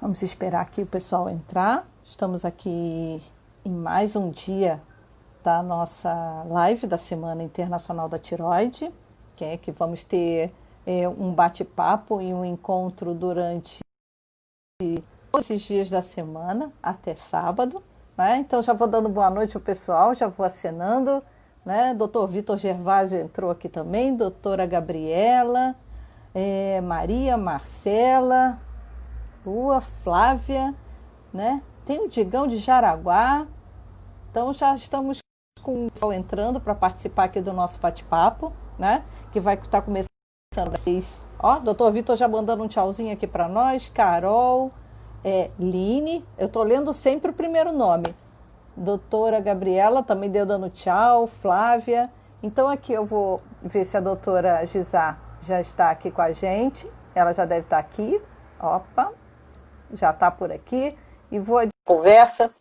Vamos esperar aqui o pessoal entrar. Estamos aqui em mais um dia da nossa live da Semana Internacional da Tireoide, que vamos ter um bate-papo e um encontro durante todos esses dias da semana, até sábado. Né? Então já vou dando boa noite ao pessoal, já vou acenando. Né? Doutor Vitor Gervásio entrou aqui também, doutora Gabriela, Maria Marcela, Lua, Flávia, né? Tem o Digão de Jaraguá. Então já estamos com o pessoal entrando para participar aqui do nosso bate-papo, né? Que vai estar começando vocês. Ó, doutor Vitor já mandando um tchauzinho aqui para nós. Carol, Line, eu estou lendo sempre o primeiro nome. Doutora Gabriela também deu dando tchau, Flávia. Então aqui eu vou ver se a doutora Gisá já está aqui com a gente. Ela já deve estar aqui. Opa, já está por aqui. E vou à conversa,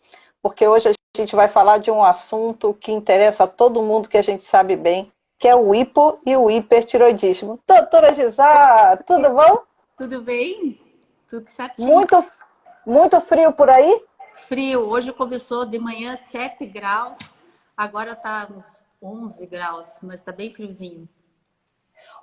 porque hoje a gente vai falar de um assunto que interessa a todo mundo, que a gente sabe bem, que é o hipo e o hipertiroidismo. Doutora Gisá, tudo bom? Tudo bem? Tudo certinho. Muito frio por aí? Frio. Hoje começou de manhã 7 graus, agora está uns 11 graus, mas está bem friozinho.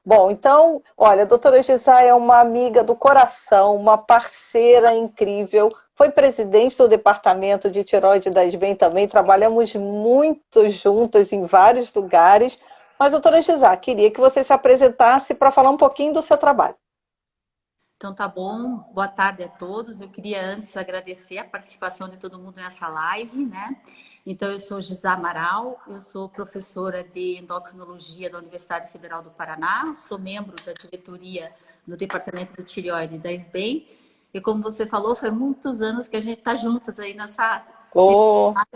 Bom, então, olha, a doutora Gisá é uma amiga do coração, uma parceira incrível, foi presidente do departamento de tireoide da SBEM também, trabalhamos muito juntas em vários lugares, mas, doutora Gisá, queria que você se apresentasse para falar um pouquinho do seu trabalho. Então tá bom, boa tarde a todos. Eu queria antes agradecer a participação de todo mundo nessa live, né? Então eu sou Gisá Amaral, eu sou professora de endocrinologia da Universidade Federal do Paraná, sou membro da diretoria do Departamento de Tireoide da SBEM, e como você falou, foi muitos anos que a gente tá juntas aí nessa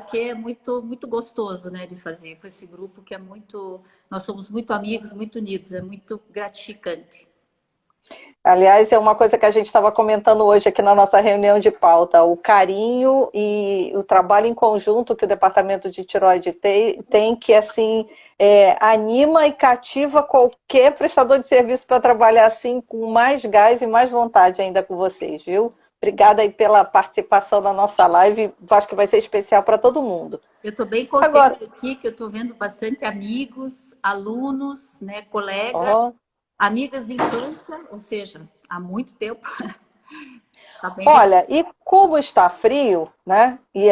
que é muito gostoso, né, de fazer com esse grupo que é muito, nós somos muito amigos, muito unidos, é muito gratificante. Aliás, é uma coisa que a gente estava comentando hoje aqui na nossa reunião de pauta, o carinho e o trabalho em conjunto que o Departamento de Tireoide tem que, assim, anima e cativa qualquer prestador de serviço para trabalhar assim com mais gás e mais vontade ainda com vocês, viu? Obrigada aí pela participação na nossa live, acho que vai ser especial para todo mundo. Eu estou bem contente aqui, que eu estou vendo bastante amigos, alunos, né, colegas, amigas de infância, ou seja, há muito tempo. Tá bem. Olha, e como está frio, né? E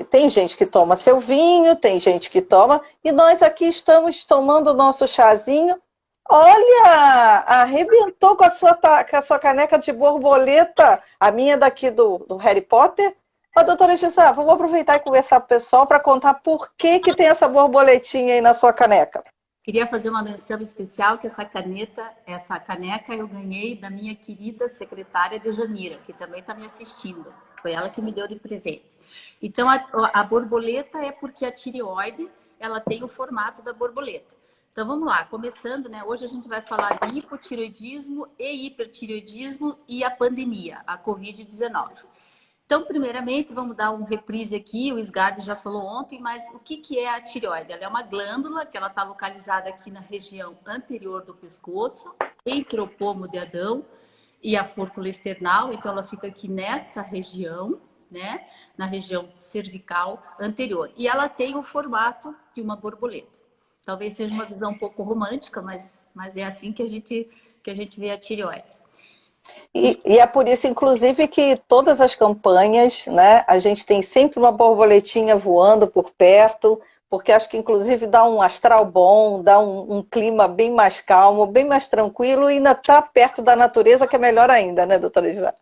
tem gente que toma seu vinho, tem gente que toma, e nós aqui estamos tomando o nosso chazinho. Olha, arrebentou com a sua caneca de borboleta, a minha daqui do Harry Potter. Mas, doutora Gisá, vamos aproveitar e conversar com o pessoal para contar por que tem essa borboletinha aí na sua caneca. Queria fazer uma menção especial que essa caneca eu ganhei da minha querida secretária Dejanira, que também está me assistindo. Foi ela que me deu de presente. Então, a borboleta é porque a tireoide, ela tem o formato da borboleta. Então, vamos lá, começando, né? Hoje a gente vai falar de hipotireoidismo e hipertireoidismo e a pandemia, a Covid-19. Então, primeiramente, vamos dar um reprise aqui, o Sgarbi já falou ontem, mas o que é a tireoide? Ela é uma glândula que ela está localizada aqui na região anterior do pescoço, entre o pomo de Adão e a fúrcula external, então ela fica aqui nessa região, né, na região cervical anterior. E ela tem o formato de uma borboleta. Talvez seja uma visão um pouco romântica, mas é assim que a gente vê a tireoide. E é por isso, inclusive, que todas as campanhas, né, a gente tem sempre uma borboletinha voando por perto, porque acho que, inclusive, dá um astral bom, dá um clima bem mais calmo, bem mais tranquilo e ainda está perto da natureza, que é melhor ainda, né, doutora Gisá?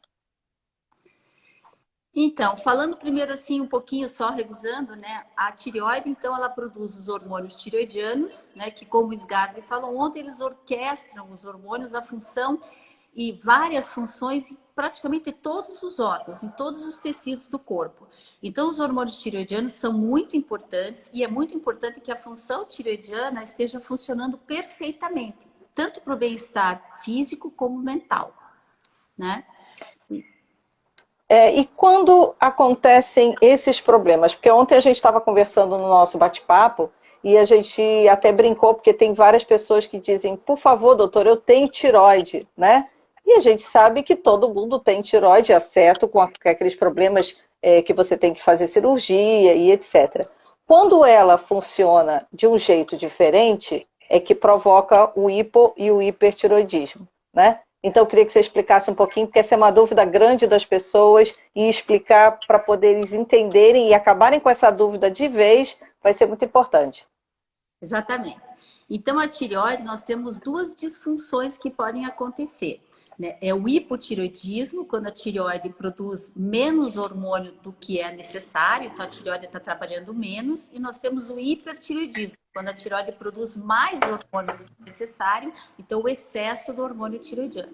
Então, falando primeiro assim um pouquinho só, revisando, né? A tireoide, então, ela produz os hormônios tireoidianos, né? Que, como o Sgarbi falou ontem, eles orquestram os hormônios, a função e várias funções em praticamente todos os órgãos, em todos os tecidos do corpo. Então, os hormônios tireoidianos são muito importantes e é muito importante que a função tireoidiana esteja funcionando perfeitamente, tanto para o bem-estar físico como mental, né? E quando acontecem esses problemas? Porque ontem a gente estava conversando no nosso bate-papo e a gente até brincou, porque tem várias pessoas que dizem, por favor, doutor, eu tenho tireoide, né? E a gente sabe que todo mundo tem tireoide, exceto com aqueles problemas que você tem que fazer cirurgia e etc. Quando ela funciona de um jeito diferente, é que provoca o hipo e o hipertiroidismo, né? Então, eu queria que você explicasse um pouquinho, porque essa é uma dúvida grande das pessoas, e explicar para poder eles entenderem e acabarem com essa dúvida de vez, vai ser muito importante. Exatamente. Então, a tireoide, nós temos duas disfunções que podem acontecer, né? É o hipotireoidismo, quando a tireoide produz menos hormônio do que é necessário, então a tireoide está trabalhando menos, e nós temos o hipertireoidismo, quando a tireoide produz mais hormônio do que é necessário, então o excesso do hormônio tireoidiano.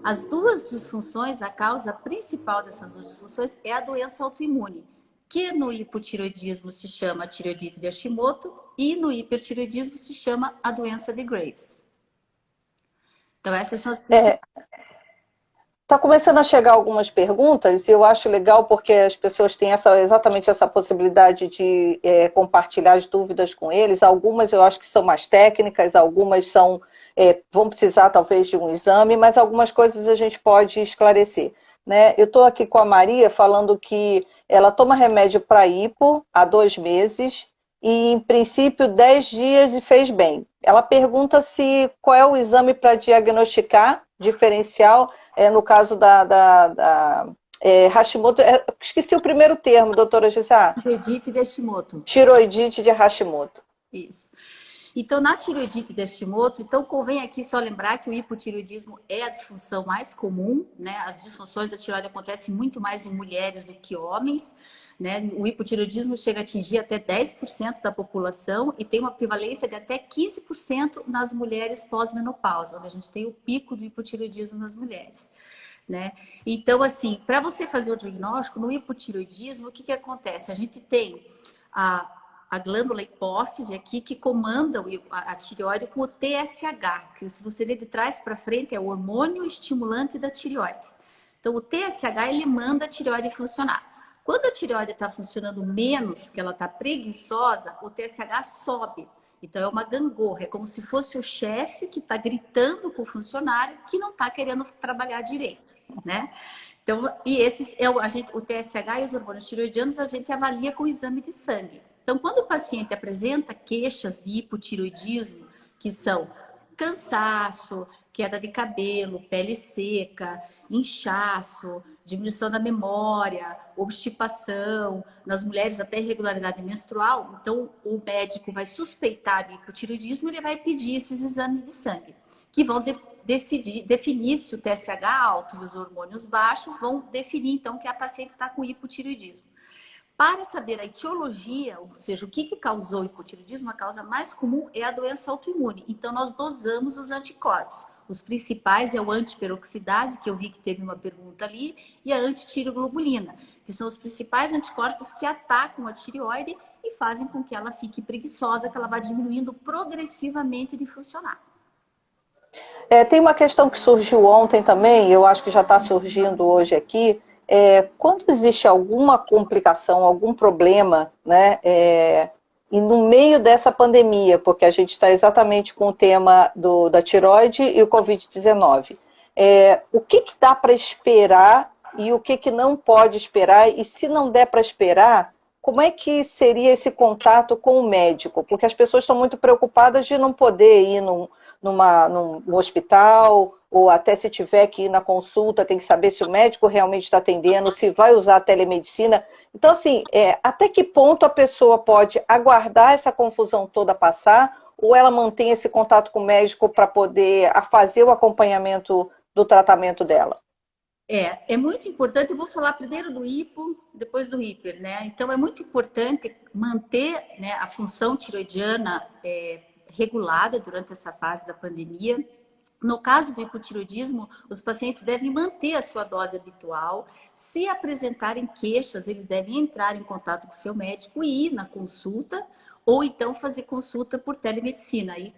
As duas disfunções, a causa principal dessas duas disfunções é a doença autoimune, que no hipotireoidismo se chama tireoidite de Hashimoto e no hipertireoidismo se chama a doença de Graves. Então essas são as principais. Está começando a chegar algumas perguntas e eu acho legal porque as pessoas têm exatamente essa possibilidade de compartilhar as dúvidas com eles. Algumas eu acho que são mais técnicas, algumas vão precisar talvez de um exame, mas algumas coisas a gente pode esclarecer, né? Eu estou aqui com a Maria falando que ela toma remédio para hipo há 2 meses e, em princípio, 10 dias e fez bem. Ela pergunta qual é o exame para diagnosticar diferencial, no caso da Hashimoto. Esqueci o primeiro termo, doutora Gisá. Tireoidite de Hashimoto. Tiroidite de Hashimoto. Isso. Então, na tireoidite de Hashimoto, então convém aqui só lembrar que o hipotireoidismo é a disfunção mais comum, né? As disfunções da tireoide acontecem muito mais em mulheres do que homens, né? O hipotireoidismo chega a atingir até 10% da população e tem uma prevalência de até 15% nas mulheres pós-menopausa, onde a gente tem o pico do hipotireoidismo nas mulheres, né? Então, assim, para você fazer o diagnóstico no hipotireoidismo, o que que acontece? A gente tem a glândula hipófise aqui que comanda a tireoide com o TSH, que se você ler de trás para frente é o hormônio estimulante da tireoide. Então o TSH ele manda a tireoide funcionar. Quando a tireoide está funcionando menos, que ela está preguiçosa, o TSH sobe. Então é uma gangorra, é como se fosse o chefe que está gritando com o funcionário que não está querendo trabalhar direito, né? Então, e esses o TSH e os hormônios tireoidianos a gente avalia com o exame de sangue. Então, quando o paciente apresenta queixas de hipotireoidismo, que são cansaço, queda de cabelo, pele seca, inchaço, diminuição da memória, obstipação, nas mulheres até irregularidade menstrual, então o médico vai suspeitar de hipotireoidismo e ele vai pedir esses exames de sangue, que vão definir se o TSH alto e os hormônios baixos vão definir então que a paciente está com hipotireoidismo. Para saber a etiologia, ou seja, o que causou o hipotireoidismo, a causa mais comum é a doença autoimune. Então, nós dosamos os anticorpos. Os principais é o antiperoxidase, que eu vi que teve uma pergunta ali, e a antitireoglobulina, que são os principais anticorpos que atacam a tireoide e fazem com que ela fique preguiçosa, que ela vá diminuindo progressivamente de funcionar. Tem uma questão que surgiu ontem também, eu acho que já está surgindo hoje aqui. Quando existe alguma complicação, algum problema, né, e no meio dessa pandemia, porque a gente está exatamente com o tema da tireoide e o Covid-19, o que dá para esperar e o que não pode esperar? E se não der para esperar, como é que seria esse contato com o médico? Porque as pessoas estão muito preocupadas de não poder ir num hospital, ou até se tiver que ir na consulta, tem que saber se o médico realmente está atendendo, se vai usar a telemedicina. Então, assim, até que ponto a pessoa pode aguardar essa confusão toda passar, ou ela mantém esse contato com o médico para poder fazer o acompanhamento do tratamento dela? É muito importante, eu vou falar primeiro do hipo, depois do hiper, né? Então, é muito importante manter, né, a função tiroidiana regulada durante essa fase da pandemia. No caso do hipotireoidismo, os pacientes devem manter a sua dose habitual. Se apresentarem queixas, eles devem entrar em contato com o seu médico e ir na consulta, ou então fazer consulta por telemedicina. Aí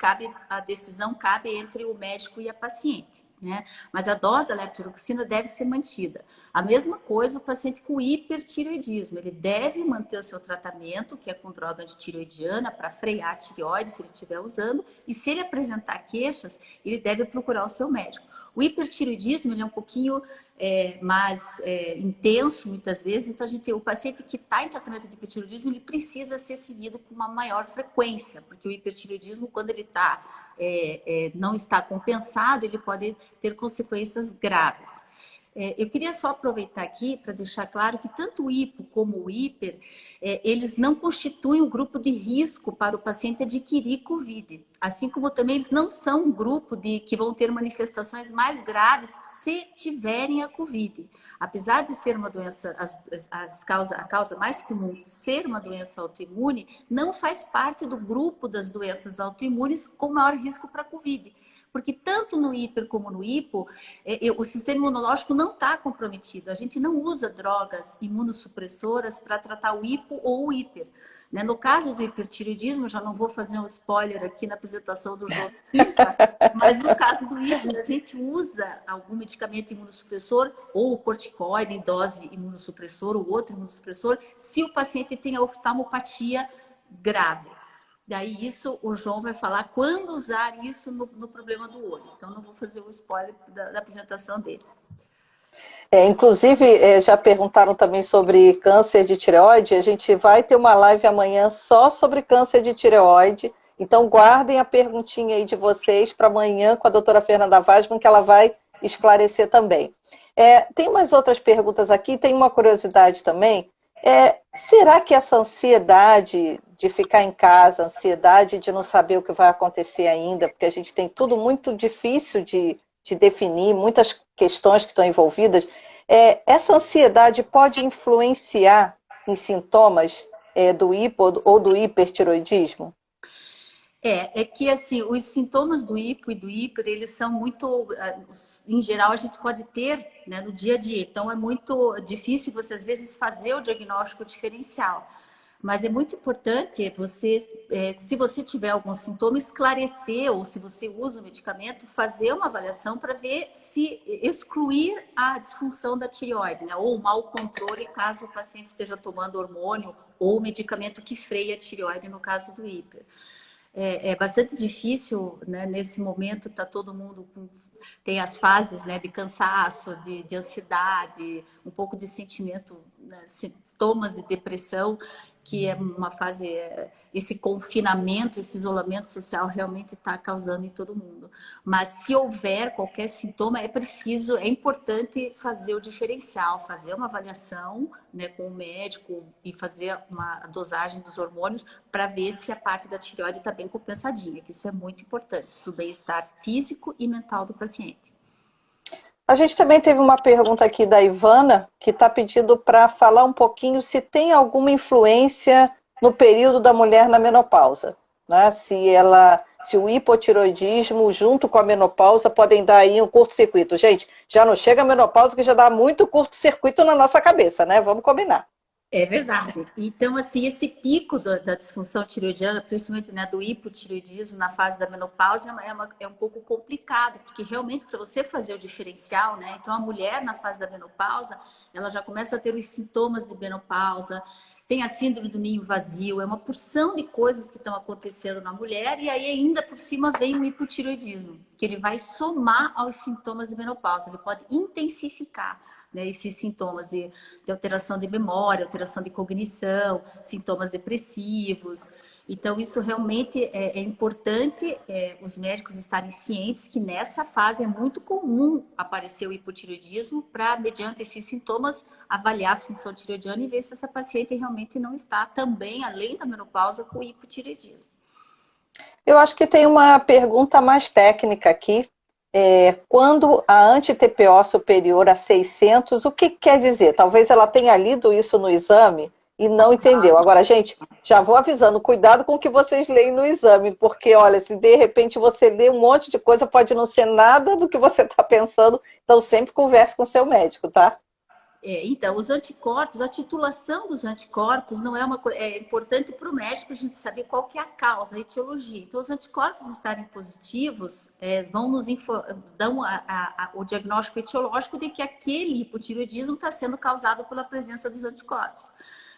a decisão cabe entre o médico e a paciente, né? Mas a dose da levotiroxina deve ser mantida. A mesma coisa o paciente com hipertireoidismo. Ele deve manter o seu tratamento, que é com droga antitireoidiana, para frear a tireoide, se ele estiver usando. E se ele apresentar queixas, ele deve procurar o seu médico. O hipertireoidismo ele é um pouquinho mais intenso, muitas vezes. Então, o paciente que está em tratamento de hipertireoidismo, ele precisa ser seguido com uma maior frequência, porque o hipertireoidismo, quando ele não está compensado, ele pode ter consequências graves. Eu queria só aproveitar aqui para deixar claro que tanto o hipo como o hiper, eles não constituem um grupo de risco para o paciente adquirir COVID. Assim como também eles não são um grupo que vão ter manifestações mais graves se tiverem a COVID. Apesar de ser uma doença, a causa mais comum ser uma doença autoimune, não faz parte do grupo das doenças autoimunes com maior risco para a COVID. Porque tanto no hiper como no hipo, o sistema imunológico não está comprometido. A gente não usa drogas imunossupressoras para tratar o hipo ou o hiper. Né? No caso do hipertireoidismo, já não vou fazer um spoiler aqui na apresentação do João Quinta, mas no caso do hiper, a gente usa algum medicamento imunossupressor, ou o corticoide em dose imunossupressor, ou outro imunossupressor, se o paciente tem a oftalmopatia grave. Daí isso o João vai falar quando usar isso no problema do olho. Então não vou fazer o spoiler da apresentação dele. Inclusive, já perguntaram também sobre câncer de tireoide. A gente vai ter uma live amanhã só sobre câncer de tireoide. Então guardem a perguntinha aí de vocês para amanhã com a doutora Fernanda Wassmann, que ela vai esclarecer também. Tem umas outras perguntas aqui, tem uma curiosidade também. Será que essa ansiedade de ficar em casa, ansiedade de não saber o que vai acontecer ainda, porque a gente tem tudo muito difícil de definir, muitas questões que estão envolvidas, essa ansiedade pode influenciar em sintomas do hipo ou do hipertiroidismo? É que assim, os sintomas do hipo e do hiper, eles são muito, em geral, a gente pode ter, né, no dia a dia. Então, é muito difícil você, às vezes, fazer o diagnóstico diferencial. Mas é muito importante você, se você tiver algum sintoma, esclarecer, ou se você usa o medicamento, fazer uma avaliação para ver se excluir a disfunção da tireoide, né, ou o mau controle, caso o paciente esteja tomando hormônio ou medicamento que freia a tireoide, no caso do hiper. É bastante difícil, né? Nesse momento tá todo mundo tem as fases, né, de cansaço, de ansiedade, um pouco de sentimento, né, sintomas de depressão, que é uma fase, esse confinamento, esse isolamento social realmente está causando em todo mundo. Mas se houver qualquer sintoma, é importante fazer o diferencial, fazer uma avaliação, né, com o médico e fazer uma dosagem dos hormônios para ver se a parte da tireoide está bem compensadinha, que isso é muito importante para o bem-estar físico e mental do paciente. A gente também teve uma pergunta aqui da Ivana, que está pedindo para falar um pouquinho se tem alguma influência no período da mulher na menopausa, né? Se o hipotiroidismo junto com a menopausa podem dar aí um curto-circuito. Gente, já não chega a menopausa que já dá muito curto-circuito na nossa cabeça, né? Vamos combinar. É verdade. Então, assim, esse pico da disfunção tireoidiana, principalmente, né, do hipotireoidismo na fase da menopausa, é um pouco complicado, porque realmente para você fazer o diferencial, né? Então, a mulher na fase da menopausa, ela já começa a ter os sintomas de menopausa, tem a síndrome do ninho vazio, é uma porção de coisas que estão acontecendo na mulher, e aí ainda por cima vem o hipotireoidismo, que ele vai somar aos sintomas de menopausa, ele pode intensificar, né, esses sintomas de alteração de memória, alteração de cognição, sintomas depressivos. Então, isso realmente é importante os médicos estarem cientes que nessa fase é muito comum aparecer o hipotireoidismo para, mediante esses sintomas, avaliar a função tireoidiana e ver se essa paciente realmente não está também, além da menopausa, com hipotireoidismo. Eu acho que tem uma pergunta mais técnica aqui. Quando a anti-TPO superior a 600, o que quer dizer? Talvez ela tenha lido isso no exame e não entendeu. Agora, gente, já vou avisando, cuidado com o que vocês leem no exame, porque, olha, se de repente você lê um monte de coisa, pode não ser nada do que você está pensando, então sempre converse com o seu médico, tá? Então, os anticorpos, a titulação dos anticorpos não é importante para o médico a gente saber qual que é a causa, a etiologia. Então, os anticorpos estarem positivos vão nos dão o diagnóstico etiológico de que aquele hipotireoidismo está sendo causado pela presença dos anticorpos.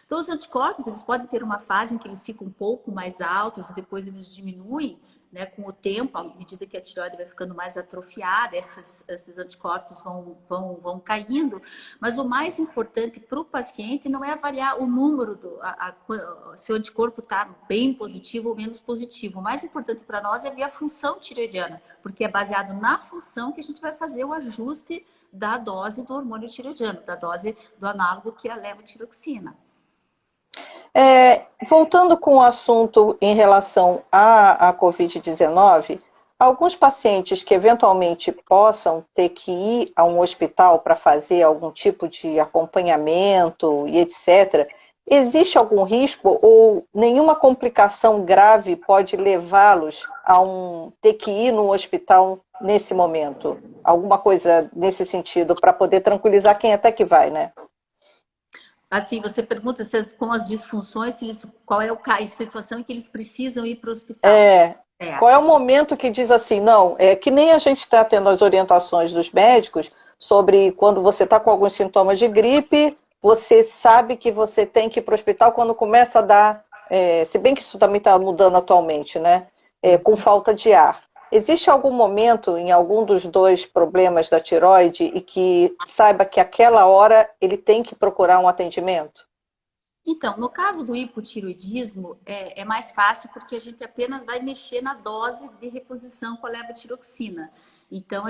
Então, os anticorpos, eles podem ter uma fase em que eles ficam um pouco mais altos e depois eles diminuem, né? Com o tempo, à medida que a tireoide vai ficando mais atrofiada, esses anticorpos vão caindo. Mas o mais importante para o paciente não é avaliar o número, se o anticorpo está bem positivo ou menos positivo. O mais importante para nós é ver a função tireoidiana, porque é baseado na função que a gente vai fazer o ajuste da dose do hormônio tireoidiano, da dose do análogo que é a levotiroxina. Voltando com o assunto em relação à Covid-19, alguns pacientes que eventualmente possam ter que ir a um hospital para fazer algum tipo de acompanhamento e etc., existe algum risco ou nenhuma complicação grave pode levá-los a ter que ir no hospital nesse momento? Alguma coisa nesse sentido, para poder tranquilizar quem até que vai, né? Assim, você pergunta com as disfunções, qual é a situação em que eles precisam ir para o hospital. Qual é o momento que diz assim, não, é que nem a gente está tendo as orientações dos médicos sobre quando você está com alguns sintomas de gripe, você sabe que você tem que ir para o hospital quando começa a dar, se bem que isso também está mudando atualmente, né? Com falta de ar. Existe algum momento em algum dos dois problemas da tireoide e que saiba que aquela hora ele tem que procurar um atendimento? Então, no caso do hipotireoidismo, é mais fácil porque a gente apenas vai mexer na dose de reposição com a levotiroxina. Então,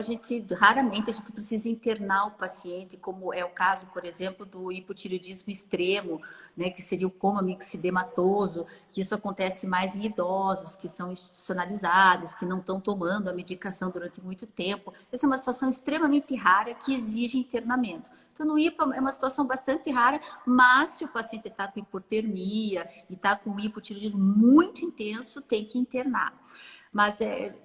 raramente a gente precisa internar o paciente, como é o caso, por exemplo, do hipotireoidismo extremo, né, que seria o coma mixedematoso, que isso acontece mais em idosos, que são institucionalizados, que não estão tomando a medicação durante muito tempo. Essa é uma situação extremamente rara que exige internamento. Então, no hipo é uma situação bastante rara, mas se o paciente está com hipotermia e está com um hipotireoidismo muito intenso, tem que internar. Mas,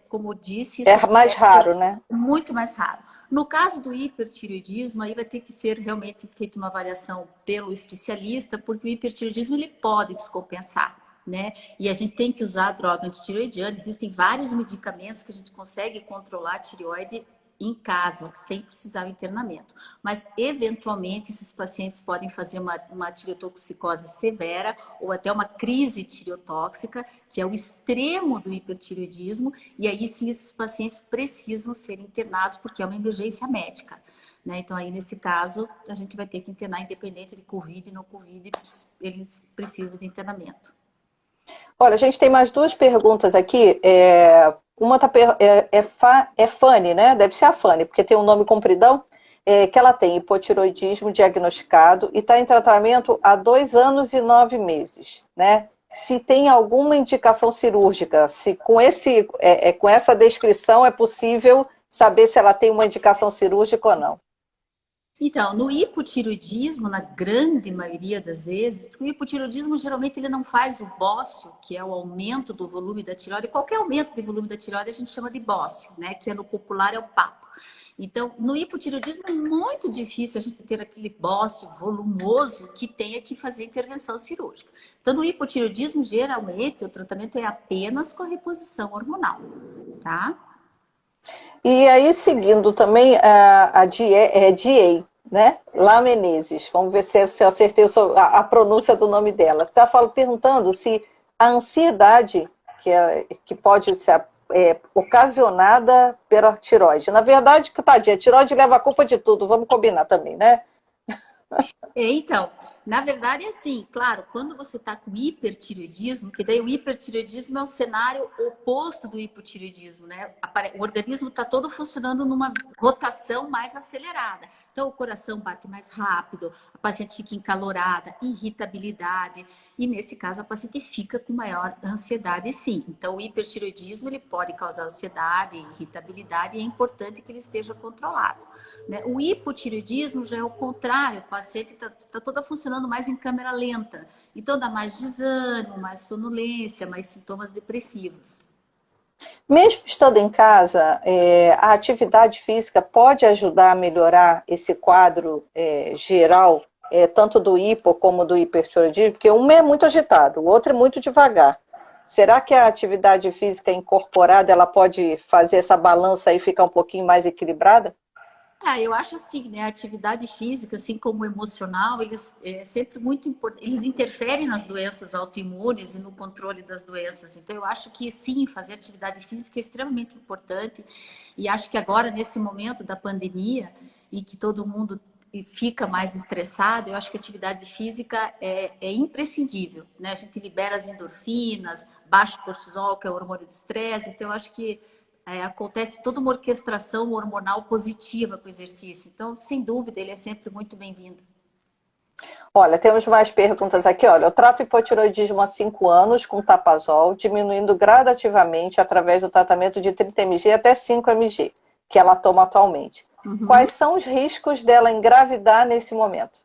como eu disse... Isso é mais raro, né? Muito mais raro. No caso do hipertireoidismo, aí vai ter que ser realmente feita uma avaliação pelo especialista, porque o hipertireoidismo ele pode descompensar, né? E a gente tem que usar a droga antitireoidiana. Existem vários medicamentos que a gente consegue controlar a tireoide em casa, sem precisar do internamento. Mas, eventualmente, esses pacientes podem fazer uma tireotoxicose severa ou até uma crise tireotóxica, que é o extremo do hipertireoidismo, e aí sim esses pacientes precisam ser internados porque é uma emergência médica, né? Então, aí nesse caso, a gente vai ter que internar independente de Covid e não Covid, eles precisam de internamento. Olha, a gente tem mais duas perguntas aqui. Uma é Fanny, né? Deve ser a Fanny, porque tem um nome compridão, que ela tem hipotiroidismo diagnosticado e está em tratamento há 2 anos e 9 meses, né? Se tem alguma indicação cirúrgica, se com essa descrição é possível saber se ela tem uma indicação cirúrgica ou não. Então, no hipotireoidismo, na grande maioria das vezes, porque o hipotireoidismo geralmente ele não faz o bócio, que é o aumento do volume da tireoide. Qualquer aumento de volume da tireoide a gente chama de bócio, né? Que no popular é o papo. Então, no hipotireoidismo é muito difícil a gente ter aquele bócio volumoso que tenha que fazer intervenção cirúrgica. Então, no hipotireoidismo, geralmente, o tratamento é apenas com a reposição hormonal, tá? E aí, seguindo também a DA, né? Lá Menezes. Vamos ver se eu acertei a pronúncia do nome dela. Está perguntando se a ansiedade que pode ser ocasionada pela tireoide. Na verdade, tadinha, a tireoide leva a culpa de tudo, vamos combinar também, né? Então, na verdade é assim, claro, quando você está com hipertireoidismo, que daí o hipertireoidismo é um cenário oposto do hipotireoidismo, né? O organismo está todo funcionando numa rotação mais acelerada. Então, o coração bate mais rápido, a paciente fica encalorada, irritabilidade, e nesse caso a paciente fica com maior ansiedade, sim. Então, o hipertireoidismo ele pode causar ansiedade, irritabilidade, e é importante que ele esteja controlado, né? O hipotireoidismo já é o contrário, o paciente está toda funcionando mais em câmera lenta, então dá mais desânimo, mais sonolência, mais sintomas depressivos. Mesmo estando em casa, a atividade física pode ajudar a melhorar esse quadro geral, tanto do hipo como do hipertireoidismo, porque um é muito agitado, o outro é muito devagar. Será que a atividade física incorporada ela pode fazer essa balança e ficar um pouquinho mais equilibrada? Eu acho assim, né? A atividade física, assim como o emocional, eles sempre muito eles interferem nas doenças autoimunes e no controle das doenças. Então, eu acho que sim, fazer atividade física é extremamente importante. E acho que agora, nesse momento da pandemia, em que todo mundo fica mais estressado, eu acho que a atividade física é imprescindível, né? A gente libera as endorfinas, baixa o cortisol, que é o hormônio do estresse. Então, eu acho que acontece toda uma orquestração hormonal positiva com o exercício. Então, sem dúvida, ele é sempre muito bem-vindo. Olha, temos mais perguntas aqui. Olha, eu trato hipotiroidismo há 5 anos com Tapazol, diminuindo gradativamente através do tratamento de 30 mg até 5 mg, que ela toma atualmente. Uhum. Quais são os riscos dela engravidar nesse momento?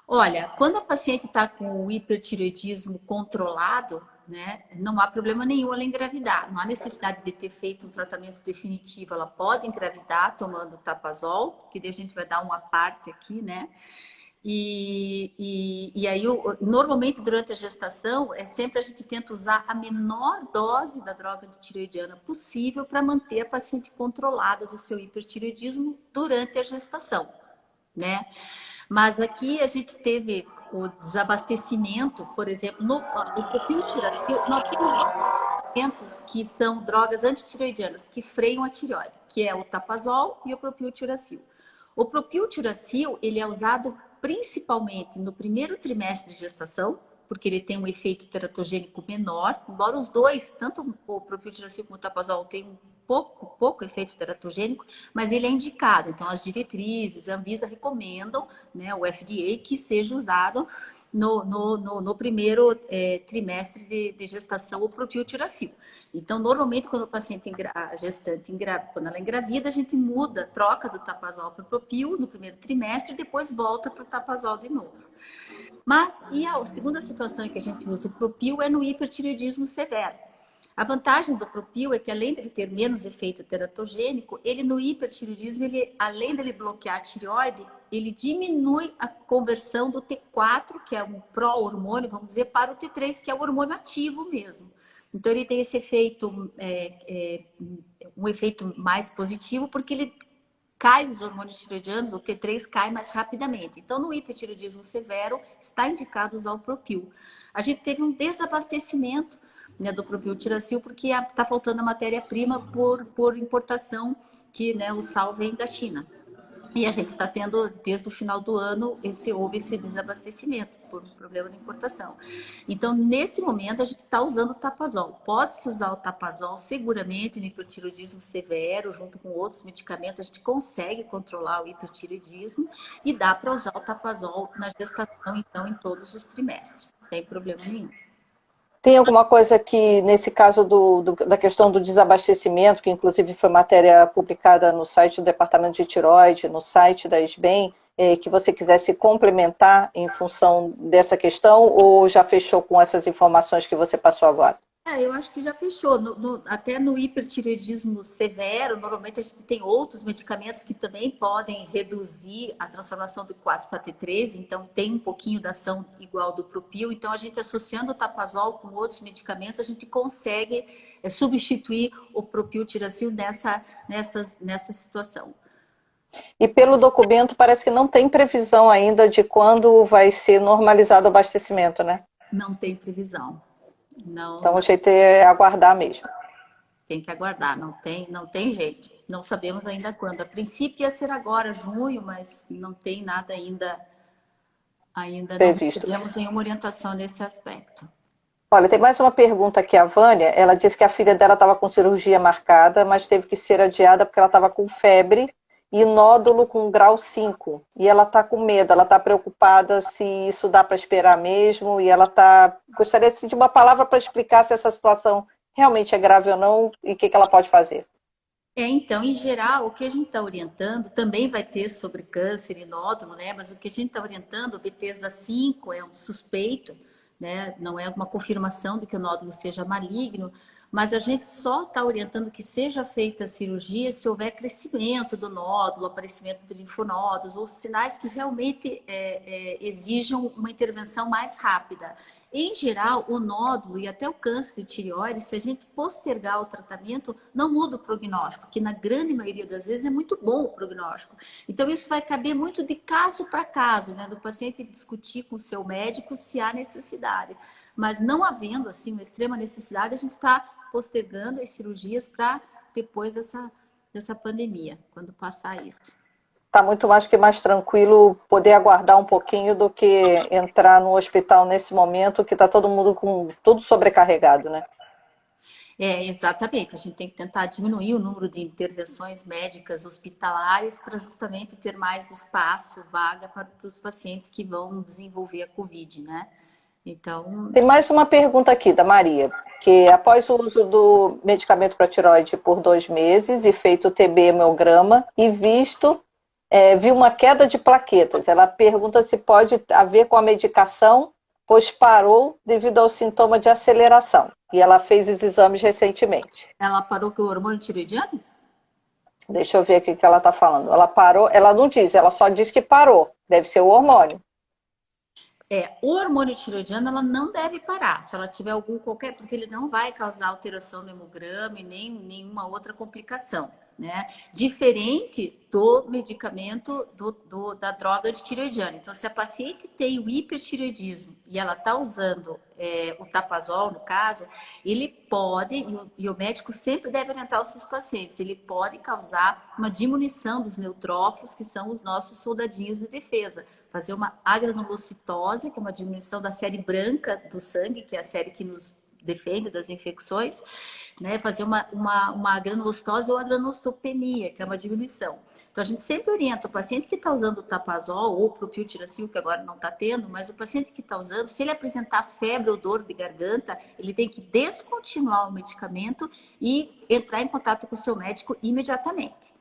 Olha, quando a paciente está com o hipertireoidismo controlado, né, não há problema nenhum ela engravidar. Não há necessidade de ter feito um tratamento definitivo. Ela pode engravidar tomando Tapazol, que daí a gente vai dar uma parte aqui, né? E aí, normalmente, durante a gestação, sempre a gente tenta usar a menor dose da droga de tireoidiana possível para manter a paciente controlada do seu hipertireoidismo durante a gestação, né? Mas aqui a gente teve o desabastecimento, por exemplo, no propiltiracil, nós temos medicamentos que são drogas antitireoidianas, que freiam a tireoide, que é o Tapazol e o propiltiracil. O propiltiracil, ele é usado principalmente no primeiro trimestre de gestação, porque ele tem um efeito teratogênico menor, embora os dois, tanto o propiltiracil como o Tapazol, tenham pouco efeito teratogênico, mas ele é indicado. Então, as diretrizes, a Anvisa recomendam, né, o FDA, que seja usado no primeiro trimestre de gestação o propiltiracil. Então, normalmente, quando o paciente, a gestante, quando ela engravida, a gente muda, troca do Tapazol para o propil no primeiro trimestre e depois volta para o Tapazol de novo. Mas, e a segunda situação em que a gente usa o propil é no hipertireoidismo severo. A vantagem do propil é que, além de ele ter menos efeito teratogênico, ele no hipertireoidismo, além de ele bloquear a tireoide, ele diminui a conversão do T4, que é um pró-hormônio, vamos dizer, para o T3, que é o hormônio ativo mesmo. Então, ele tem esse efeito, um efeito mais positivo, porque ele cai os hormônios tireoidianos, o T3 cai mais rapidamente. Então, no hipertireoidismo severo, está indicado usar o propil. A gente teve um desabastecimento, né, do propiltiracil, porque está faltando a matéria-prima por importação, que, né, o sal vem da China. E a gente está tendo, desde o final do ano, houve esse desabastecimento por um problema de importação. Então, nesse momento, a gente está usando o Tapazol. Pode-se usar o Tapazol seguramente no hipertireoidismo severo, junto com outros medicamentos, a gente consegue controlar o hipertireoidismo e dá para usar o Tapazol na gestação, então, em todos os trimestres, sem problema nenhum. Tem alguma coisa que, nesse caso da questão do desabastecimento, que inclusive foi matéria publicada no site do Departamento de Tireoide, no site da SBEM, que você quisesse complementar em função dessa questão, ou já fechou com essas informações que você passou agora? Eu acho que já fechou. Até no hipertireoidismo severo, normalmente a gente tem outros medicamentos que também podem reduzir a transformação do 4 para T3, então tem um pouquinho da ação igual do propil. Então, a gente associando o Tapazol com outros medicamentos, a gente consegue substituir o propiltiracil nessa situação. E pelo documento parece que não tem previsão ainda de quando vai ser normalizado o abastecimento, né? Não tem previsão. Então, o jeito é aguardar mesmo. Tem que aguardar, não tem jeito. Não sabemos ainda quando. A princípio ia ser agora, junho, mas não tem nada ainda não recebemos nenhuma orientação nesse aspecto. Olha, tem mais uma pergunta aqui, a Vânia. Ela disse que a filha dela estava com cirurgia marcada, mas teve que ser adiada porque ela estava com febre e nódulo com grau 5. E ela está com medo, ela está preocupada se isso dá para esperar mesmo. E ela gostaria de uma palavra para explicar se essa situação realmente é grave ou não e o que ela pode fazer. Então, em geral, o que a gente está orientando também vai ter sobre câncer e nódulo, né? Mas o que a gente está orientando, o Bethesda 5 é um suspeito, né? Não é uma confirmação de que o nódulo seja maligno, mas a gente só está orientando que seja feita a cirurgia se houver crescimento do nódulo, aparecimento de linfonodos, ou sinais que realmente exijam uma intervenção mais rápida. Em geral, o nódulo e até o câncer de tireoide, se a gente postergar o tratamento, não muda o prognóstico, que na grande maioria das vezes é muito bom o prognóstico. Então, isso vai caber muito de caso para caso, né? Do paciente discutir com o seu médico se há necessidade. Mas não havendo, assim, uma extrema necessidade, a gente está postergando as cirurgias para depois dessa pandemia, quando passar isso. Está muito mais que mais tranquilo poder aguardar um pouquinho do que entrar no hospital nesse momento que está todo mundo com tudo sobrecarregado, né? Exatamente. A gente tem que tentar diminuir o número de intervenções médicas hospitalares para justamente ter mais espaço, vaga para os pacientes que vão desenvolver a Covid, né? Então, Tem mais uma pergunta aqui da Maria, que após o uso do medicamento para tireoide por 2 meses e feito o TB hemograma e viu uma queda de plaquetas. Ela pergunta se pode haver com a medicação, pois parou devido ao sintoma de aceleração. E ela fez os exames recentemente. ela parou com o hormônio tiroidiano? Deixa eu ver aqui o que ela está falando. Ela parou, ela não diz, ela só diz que parou. Deve ser o hormônio. O hormônio tiroidiano ela não deve parar, se ela tiver qualquer, porque ele não vai causar alteração no hemograma e nem nenhuma outra complicação, né? Diferente do medicamento da droga de tiroidiano. Então, se a paciente tem o hipertiroidismo e ela está usando o Tapazol, no caso, ele pode, e o médico sempre deve orientar os seus pacientes, ele pode causar uma diminuição dos neutrófilos, que são os nossos soldadinhos de defesa. Fazer uma agranulocitose, que é uma diminuição da série branca do sangue, que é a série que nos defende das infecções, né? Fazer uma granulocitose ou a granulostopenia, que é uma diminuição. Então, a gente sempre orienta o paciente que está usando o Tapazol ou propiltiracil, que agora não está tendo, mas o paciente que está usando, se ele apresentar febre ou dor de garganta, ele tem que descontinuar o medicamento e entrar em contato com o seu médico imediatamente.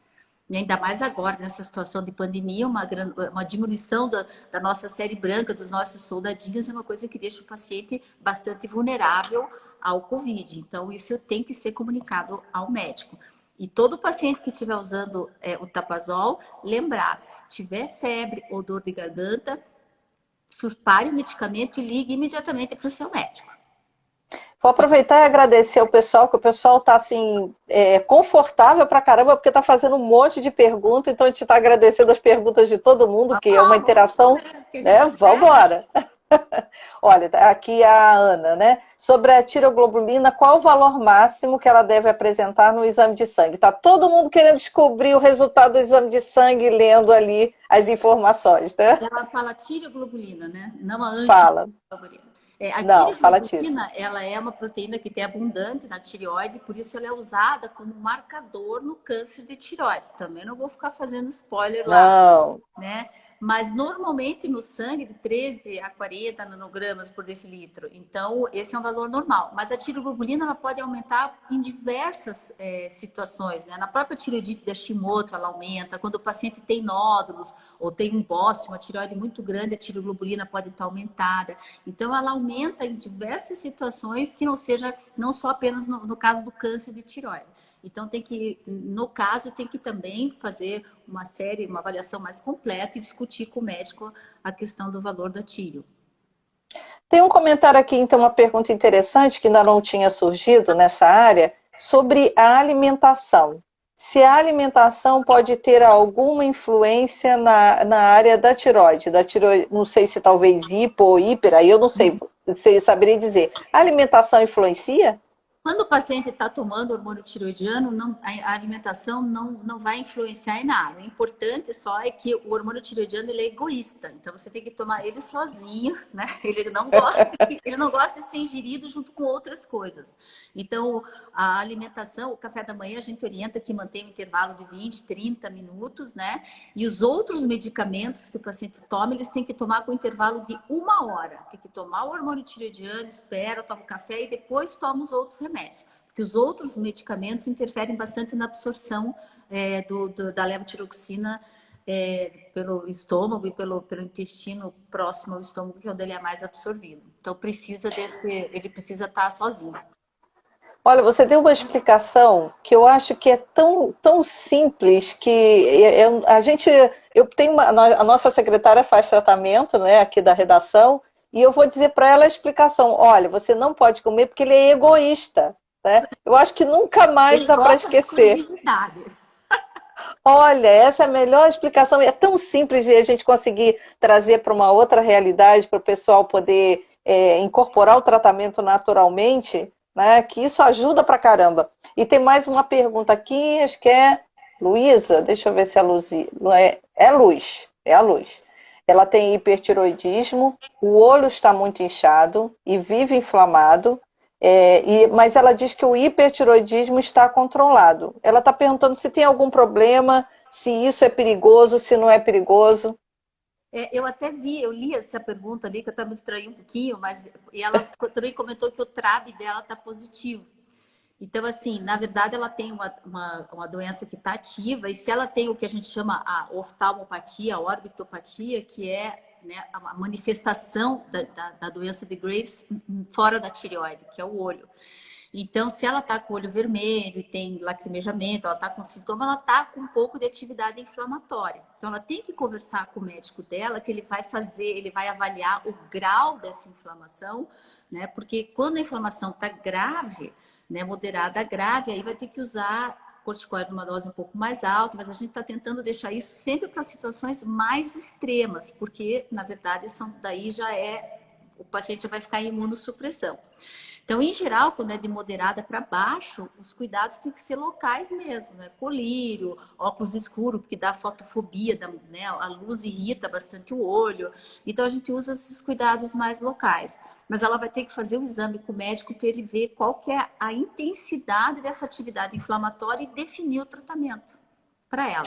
E ainda mais agora, nessa situação de pandemia, uma diminuição da nossa série branca, dos nossos soldadinhos, é uma coisa que deixa o paciente bastante vulnerável ao Covid. Então, isso tem que ser comunicado ao médico. E todo paciente que estiver usando o Tapazol, lembrar, se tiver febre ou dor de garganta, pare o medicamento e ligue imediatamente para o seu médico. Vou aproveitar e agradecer ao pessoal, que o pessoal está assim, confortável pra caramba, porque está fazendo um monte de perguntas, então a gente está agradecendo as perguntas de todo mundo, que é uma interação, né? Vamos embora! Olha, aqui a Ana, né? Sobre a tiroglobulina, qual o valor máximo que ela deve apresentar no exame de sangue? Tá todo mundo querendo descobrir o resultado do exame de sangue, lendo ali as informações, né? Ela fala tiroglobulina, né? Não a Fala. antiglobulina. A Não, fala tiro. tiroglobulina, ela é uma proteína que tem abundante na tireoide, por isso ela é usada como marcador no câncer de tireoide. Também não vou ficar fazendo spoiler lá, Não. né? Mas normalmente no sangue de 13 a 40 nanogramas por decilitro. Então, esse é um valor normal. Mas a tiroglobulina ela pode aumentar em diversas situações, né? Na própria tireoidite de Hashimoto, ela aumenta. Quando o paciente tem nódulos ou tem um bósteo, uma tireoide muito grande, a tiroglobulina pode estar aumentada. Então, ela aumenta em diversas situações que não só apenas no caso do câncer de tireoide. Então, no caso, tem que também fazer uma avaliação mais completa e discutir com o médico a questão do valor da tiro. Tem um comentário aqui, então, uma pergunta interessante que ainda não tinha surgido nessa área, sobre a alimentação. Se a alimentação pode ter alguma influência na área da tireoide, não sei se talvez hipo ou hiper, aí eu não sei, você saberia dizer. A alimentação influencia? Quando o paciente está tomando hormônio tiroidiano, a alimentação não vai influenciar em nada. O importante só é que o hormônio tiroidiano ele é egoísta. Então, você tem que tomar ele sozinho, né? Ele não gosta de ser ingerido junto com outras coisas. Então, a alimentação, o café da manhã, a gente orienta que mantenha um intervalo de 20, 30 minutos, né? E os outros medicamentos que o paciente toma, eles têm que tomar com intervalo de 1 hora. Tem que tomar o hormônio tiroidiano, espera, toma o café e depois toma os outros remédios. Porque os outros medicamentos interferem bastante na absorção da levotiroxina pelo estômago e pelo intestino próximo ao estômago, que é onde ele é mais absorvido. Então ele precisa estar sozinho. Olha, você deu uma explicação que eu acho que é tão simples que a nossa secretária faz tratamento, né, aqui da redação, e eu vou dizer para ela a explicação. Olha, você não pode comer porque ele é egoísta, né? Eu acho que nunca mais Ele dá para gosta de esquecer. exclusividade. Olha, essa é a melhor explicação. E é tão simples de a gente conseguir trazer para uma outra realidade, para o pessoal poder incorporar o tratamento naturalmente, né? Que isso ajuda pra caramba. E tem mais uma pergunta aqui, acho que é Luísa. Deixa eu ver se é Luz. É Luz. É a Luz. Ela tem hipertiroidismo, o olho está muito inchado e vive inflamado. Mas ela diz que o hipertiroidismo está controlado. Ela está perguntando se tem algum problema, se isso é perigoso, se não é perigoso. Eu até vi, eu li essa pergunta ali, que eu até me distraí um pouquinho, e ela também comentou que o TRAB dela está positivo. Então, assim, na verdade, ela tem uma doença que está ativa, e se ela tem o que a gente chama a oftalmopatia, a orbitopatia, que é, né, a manifestação da doença de Graves fora da tireoide, que é o olho. Então, se ela está com o olho vermelho e tem lacrimejamento, ela está com sintoma, ela está com um pouco de atividade inflamatória. Então, ela tem que conversar com o médico dela, que ele vai avaliar o grau dessa inflamação, né? Porque quando a inflamação está grave, né, moderada a grave, aí vai ter que usar corticoide numa dose um pouco mais alta, mas a gente está tentando deixar isso sempre para situações mais extremas, porque, na verdade, daí já o paciente vai ficar em imunossupressão. Então, em geral, quando é de moderada para baixo, os cuidados têm que ser locais mesmo, né? Colírio, óculos escuros, porque dá fotofobia, né? A luz irrita bastante o olho. Então, a gente usa esses cuidados mais locais. Mas ela vai ter que fazer um exame com o médico para ele ver qual que é a intensidade dessa atividade inflamatória e definir o tratamento para ela.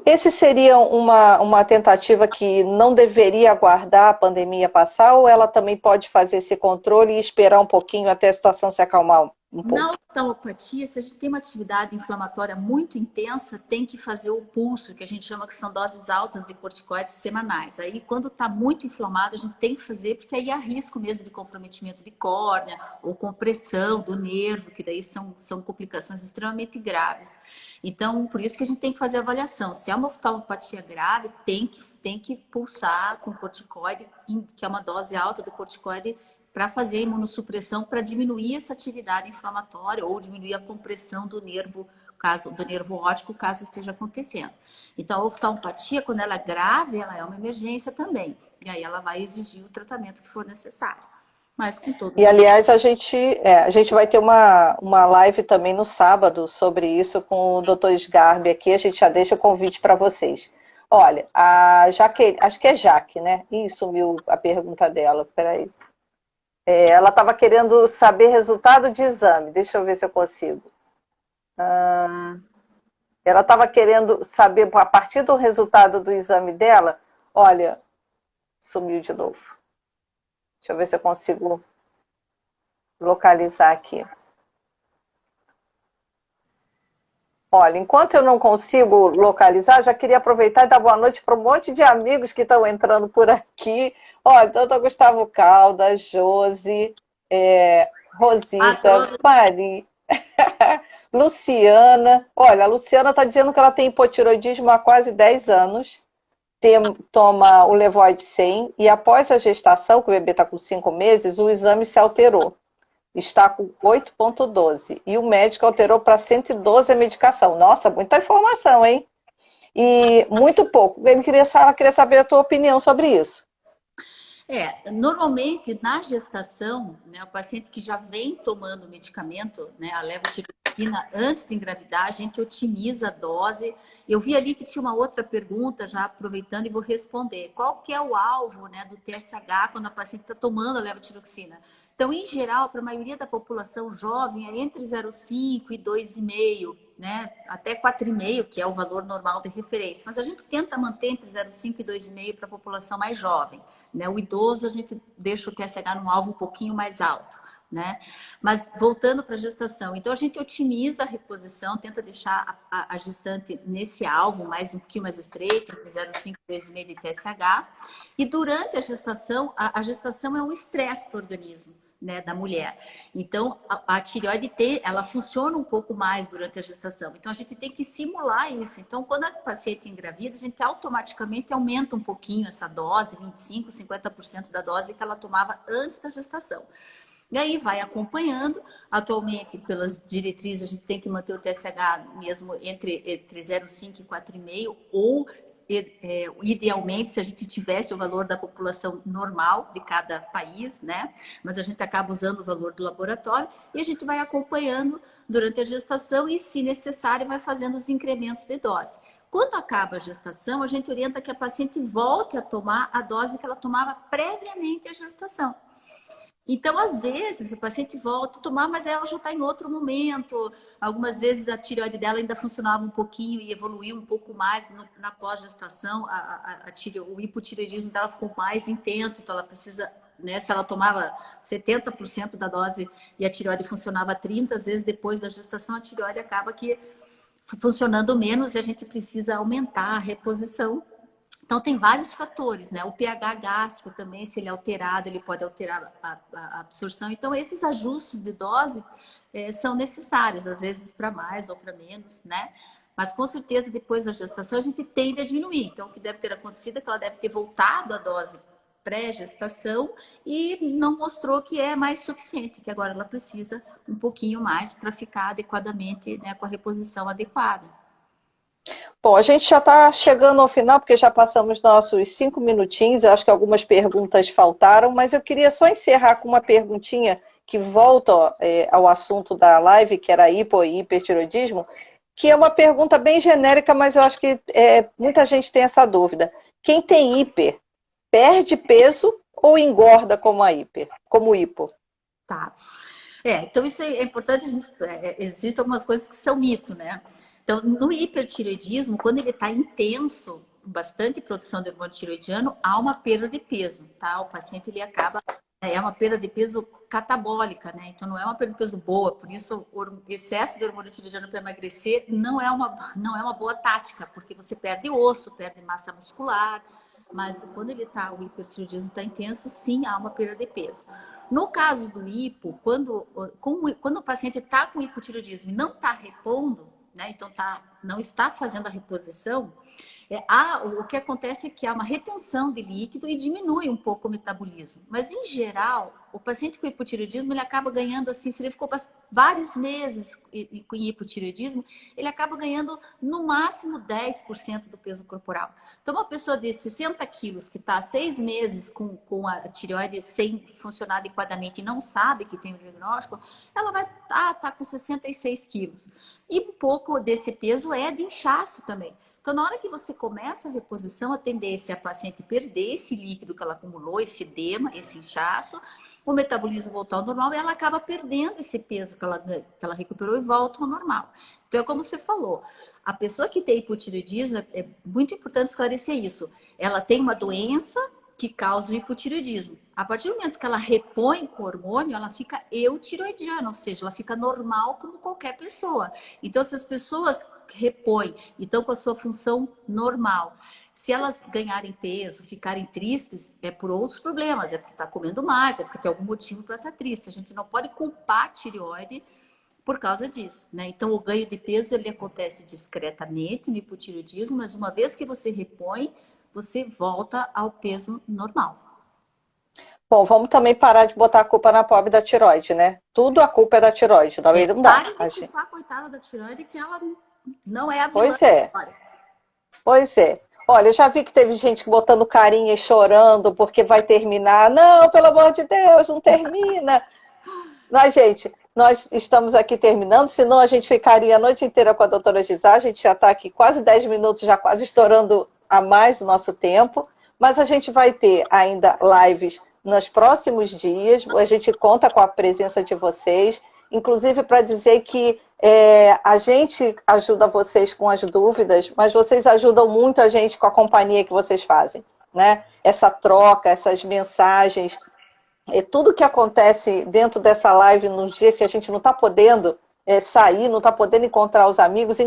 Esse seria uma tentativa que não deveria aguardar a pandemia passar, ou ela também pode fazer esse controle e esperar um pouquinho até a situação se acalmar um pouco? Na oftalmopatia, se a gente tem uma atividade inflamatória muito intensa, tem que fazer o pulso, que a gente chama que são doses altas de corticoides semanais. Aí, quando está muito inflamado, a gente tem que fazer, porque aí há risco mesmo de comprometimento de córnea ou compressão do nervo, que daí são complicações extremamente graves. Então, por isso que a gente tem que fazer a avaliação. Se é uma oftalmopatia grave, tem que pulsar com corticoide, que é uma dose alta do corticoide, para fazer a imunossupressão, para diminuir essa atividade inflamatória ou diminuir a compressão do nervo óptico, caso esteja acontecendo. Então, a oftalmopatia, quando ela é grave, ela é uma emergência também. E aí ela vai exigir o tratamento que for necessário. Mas com todos E, aliás, a gente vai ter uma live também no sábado sobre isso com o Dr. Sgarbi aqui. A gente já deixa o convite para vocês. Olha, a Jaque, acho que é Jaque, né? Ih, sumiu a pergunta dela. Peraí. Ela estava querendo saber resultado de exame. Deixa eu ver se eu consigo. Ela estava querendo saber, a partir do resultado do exame dela, olha, sumiu de novo. Deixa eu ver se eu consigo localizar aqui. Olha, enquanto eu não consigo localizar, já queria aproveitar e dar boa noite para um monte de amigos que estão entrando por aqui. Olha, doutor Gustavo Caldas, Josi, Rosita, Mari, Luciana. Olha, a Luciana está dizendo que ela tem hipotiroidismo há quase 10 anos, toma o Levoide 100 e após a gestação, que o bebê está com 5 meses, o exame se alterou. Está com 8,12 e o médico alterou para 112 a medicação. Nossa, muita informação, hein? E muito pouco. Ela queria saber a tua opinião sobre isso. Normalmente na gestação, né, o paciente que já vem tomando medicamento, né, a levotiroxina, antes de engravidar, a gente otimiza a dose. Eu vi ali que tinha uma outra pergunta, já aproveitando e vou responder. Qual que é o alvo, né, do TSH quando a paciente está tomando a levotiroxina? Então, em geral, para a maioria da população jovem, é entre 0,5 e 2,5, né? Até 4,5, que é o valor normal de referência. Mas a gente tenta manter entre 0,5 e 2,5 para a população mais jovem, né? O idoso, a gente deixa o TSH num alvo um pouquinho mais alto, né? Mas voltando para a gestação, então a gente otimiza a reposição, tenta deixar a gestante nesse alvo um pouquinho mais estreito, entre 0,5 e 2,5 de TSH. E durante a gestação é um estresse para o organismo, né, da mulher. Então, a tireoide ela funciona um pouco mais durante a gestação. Então, a gente tem que simular isso. Então, quando a paciente engravida, a gente automaticamente aumenta um pouquinho essa dose, 25%, 50% da dose que ela tomava antes da gestação. E aí vai acompanhando. Atualmente, pelas diretrizes, a gente tem que manter o TSH mesmo entre 0,5 e 4,5, ou idealmente, se a gente tivesse o valor da população normal de cada país, né? Mas a gente acaba usando o valor do laboratório e a gente vai acompanhando durante a gestação e, se necessário, vai fazendo os incrementos de dose. Quando acaba a gestação, a gente orienta que a paciente volte a tomar a dose que ela tomava previamente à gestação. Então, às vezes, o paciente volta a tomar, mas ela já está em outro momento. Algumas vezes a tireoide dela ainda funcionava um pouquinho e evoluiu um pouco mais na pós-gestação. O hipotireoidismo dela ficou mais intenso, então ela precisa, né, se ela tomava 70% da dose e a tireoide funcionava 30%, às vezes depois da gestação a tireoide acaba que funcionando menos e a gente precisa aumentar a reposição. Então, tem vários fatores, né? O pH gástrico também, se ele é alterado, ele pode alterar a absorção. Então, esses ajustes de dose são necessários, às vezes para mais ou para menos, né? Mas, com certeza, depois da gestação, a gente tende a diminuir. Então, o que deve ter acontecido é que ela deve ter voltado à dose pré-gestação e não mostrou que é mais suficiente, que agora ela precisa um pouquinho mais para ficar adequadamente, né, com a reposição adequada. Bom, a gente já está chegando ao final, porque já passamos nossos 5 minutinhos. Eu acho que algumas perguntas faltaram, mas eu queria só encerrar com uma perguntinha que volta ao assunto da live, que era hipo e hipertiroidismo, que é uma pergunta bem genérica, mas eu acho que muita gente tem essa dúvida. Quem tem hiper, perde peso ou engorda como a hiper, como o hipo? Tá. Então isso é importante, existem algumas coisas que são mito, né? Então, no hipertireoidismo, quando ele está intenso, com bastante produção de hormônio tireoidiano, há uma perda de peso, tá? O paciente, ele acaba, é uma perda de peso catabólica, né? Então, não é uma perda de peso boa, por isso o excesso de hormônio tireoidiano para emagrecer não é uma boa tática, porque você perde osso, perde massa muscular, mas quando o hipertireoidismo está intenso, sim, há uma perda de peso. No caso do hipo, quando o paciente está com hipotireoidismo e não está repondo, né, então não está fazendo a reposição, o que acontece é que há uma retenção de líquido e diminui um pouco o metabolismo. Mas, em geral, o paciente com hipotireoidismo, ele acaba ganhando, assim, se ele ficou vários meses com hipotireoidismo, ele acaba ganhando, no máximo, 10% do peso corporal. Então, uma pessoa de 60 quilos, que está há 6 meses com a tireoide sem funcionar adequadamente e não sabe que tem o diagnóstico, ela vai estar com 66 quilos. E um pouco desse peso é de inchaço também. Então, na hora que você começa a reposição, a tendência é a paciente perder esse líquido que ela acumulou, esse edema, esse inchaço, o metabolismo voltar ao normal e ela acaba perdendo esse peso que ela recuperou e volta ao normal. Então, é como você falou, a pessoa que tem hipotireoidismo, é muito importante esclarecer isso. Ela tem uma doença que causa o hipotireoidismo. A partir do momento que ela repõe com o hormônio, ela fica eutireoidiana, ou seja, ela fica normal como qualquer pessoa. Então, se as pessoas repõem e estão com a sua função normal, se elas ganharem peso, ficarem tristes, é por outros problemas, é porque está comendo mais, é porque tem algum motivo para estar triste. A gente não pode culpar a tireoide por causa disso, né? Então, o ganho de peso, ele acontece discretamente no hipotireoidismo, mas uma vez que você repõe, você volta ao peso normal. Bom, vamos também parar de botar a culpa na pobre da tireoide, né? Tudo a culpa é da tireoide, daí não dá. Parem de culpar a coitada da tireoide, que ela não é a vilã Pois é. Pois é. Olha, eu já vi que teve gente botando carinha e chorando porque vai terminar. Não, pelo amor de Deus, não termina. Mas, gente, nós estamos aqui terminando, senão a gente ficaria a noite inteira com a doutora Gisá. A gente já está aqui quase 10 minutos, já quase estourando a mais do nosso tempo. Mas a gente vai ter ainda lives nos próximos dias. A gente conta com a presença de vocês, inclusive para dizer que a gente ajuda vocês com as dúvidas, mas vocês ajudam muito a gente com a companhia que vocês fazem, né? Essa troca, essas mensagens, tudo que acontece dentro dessa live nos dias que a gente não está podendo sair, não está podendo encontrar os amigos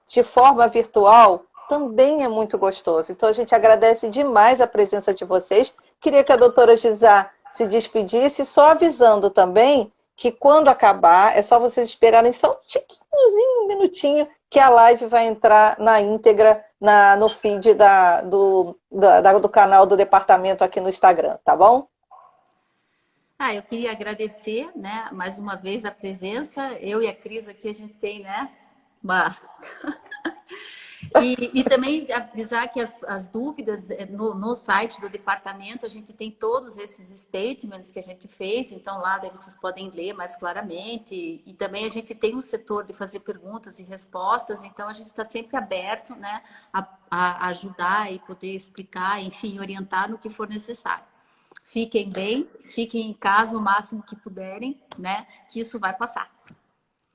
de forma virtual também é muito gostoso. Então a gente agradece demais a presença de vocês. Queria que a doutora Gisá se despedisse, só avisando também que quando acabar, é só vocês esperarem só um tiquinhozinho, um minutinho, que a live vai entrar na íntegra no feed do canal do departamento aqui no Instagram, tá bom? Eu queria agradecer, né, mais uma vez a presença. Eu e a Cris aqui, a gente tem, né, uma... E também avisar que as dúvidas no site do departamento, a gente tem todos esses statements que a gente fez, então lá daí vocês podem ler mais claramente. E também a gente tem um setor de fazer perguntas e respostas, então a gente está sempre aberto, né, a ajudar e poder explicar, enfim, orientar no que for necessário. Fiquem bem, fiquem em casa o máximo que puderem, né, que isso vai passar.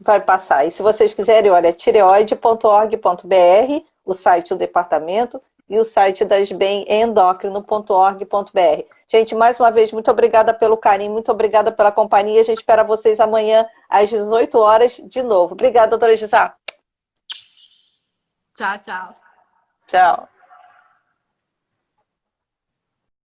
Vai passar. E se vocês quiserem, olha, tireoide.org.br, o site do departamento, e o site da SBEM endocrino.org.br. Gente, mais uma vez, muito obrigada pelo carinho, muito obrigada pela companhia. A gente espera vocês amanhã às 18 horas de novo. Obrigada, doutora Gisá. Tchau, tchau. Tchau.